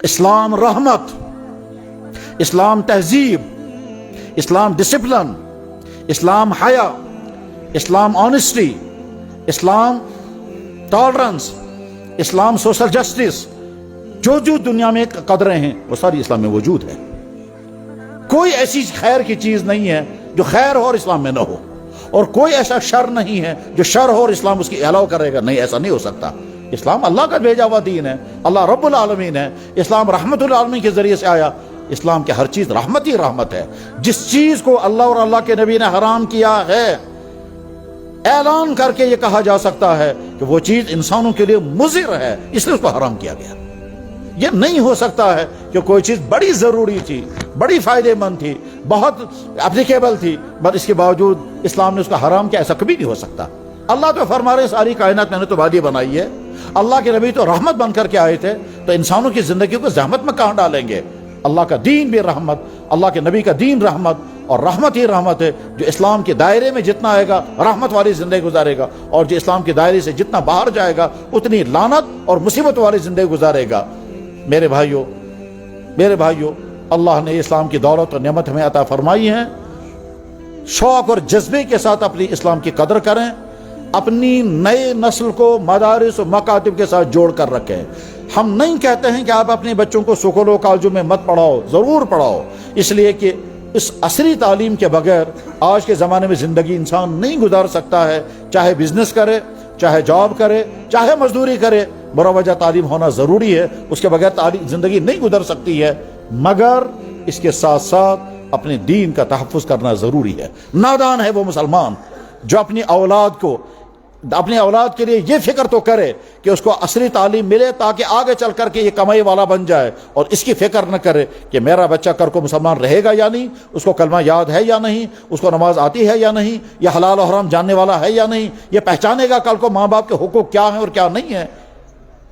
اسلام رحمت، اسلام تہذیب، اسلام ڈسپلن، اسلام حیا، اسلام آنیسٹی، اسلام ٹالرنس، اسلام سوشل جسٹس، جو دنیا میں قدریں ہیں وہ ساری اسلام میں موجود ہے۔ کوئی ایسی خیر کی چیز نہیں ہے جو خیر ہو اور اسلام میں نہ ہو، اور کوئی ایسا شر نہیں ہے جو شر ہو اور اسلام اس کی الاؤ کرے گا، نہیں، ایسا نہیں ہو سکتا۔ اسلام اللہ کا بھیجا ہوا دین ہے، اللہ رب العالمین ہے، اسلام رحمت العالمین کے ذریعے سے آیا۔ اسلام کے ہر چیز رحمت ہی رحمت ہے۔ جس چیز کو اللہ اور اللہ کے نبی نے حرام کیا ہے، اعلان کر کے یہ کہا جا سکتا ہے کہ وہ چیز انسانوں کے لیے مضر ہے، اس لیے اس کو حرام کیا گیا۔ یہ نہیں ہو سکتا ہے کہ کوئی چیز بڑی ضروری تھی، بڑی فائدے مند تھی، بہت اپلیکیبل تھی، بس اس کے باوجود اسلام نے اس کا حرام کیا، ایسا کبھی نہیں ہو سکتا۔ اللہ تو فرما رہے ساری کائنات میں نے تو وادی بنائی ہے، اللہ کے نبی تو رحمت بن کر کے آئے تھے، تو انسانوں کی زندگی کو زحمت میں کہاں ڈالیں گے؟ اللہ کا دین بھی رحمت، اللہ کے نبی کا دین رحمت، اور رحمت ہی رحمت ہے۔ جو اسلام کے دائرے میں جتنا آئے گا رحمت والی زندگی گزارے گا، اور جو اسلام کے دائرے سے جتنا باہر جائے گا اتنی لعنت اور مصیبت والی زندگی گزارے گا۔ میرے بھائیوں، اللہ نے اسلام کی دولت اور نعمت ہمیں عطا فرمائی ہے۔ شوق اور جذبے کے ساتھ اپنی اسلام کی قدر کریں، اپنی نئے نسل کو مدارس و مکاتب کے ساتھ جوڑ کر رکھیں۔ ہم نہیں کہتے ہیں کہ آپ اپنے بچوں کو سکولوں کالجوں میں مت پڑھاؤ، ضرور پڑھاؤ، اس لیے کہ اس عصری تعلیم کے بغیر آج کے زمانے میں زندگی انسان نہیں گزار سکتا ہے، چاہے بزنس کرے، چاہے جاب کرے، چاہے مزدوری کرے، مروجہ تعلیم ہونا ضروری ہے، اس کے بغیر زندگی نہیں گزر سکتی ہے، مگر اس کے ساتھ ساتھ اپنے دین کا تحفظ کرنا ضروری ہے۔ نادان ہے وہ مسلمان جو اپنی اولاد کے لیے یہ فکر تو کرے کہ اس کو عصری تعلیم ملے تاکہ آگے چل کر کے یہ کمائی والا بن جائے، اور اس کی فکر نہ کرے کہ میرا بچہ کل کو مسلمان رہے گا یا نہیں، اس کو کلمہ یاد ہے یا نہیں، اس کو نماز آتی ہے یا نہیں، یہ حلال و حرام جاننے والا ہے یا نہیں، یہ پہچانے گا کل کو ماں باپ کے حقوق کیا ہیں اور کیا نہیں ہے۔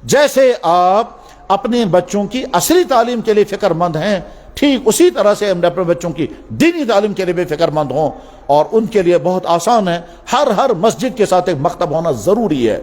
جیسے آپ اپنے بچوں کی عصری تعلیم کے لیے فکر مند ہیں، ٹھیک اسی طرح سے ہم اپنے بچوں کی دینی تعلیم کے لیے بھی فکر مند ہوں، اور ان کے لیے بہت آسان ہے، ہر مسجد کے ساتھ ایک مکتب ہونا ضروری ہے۔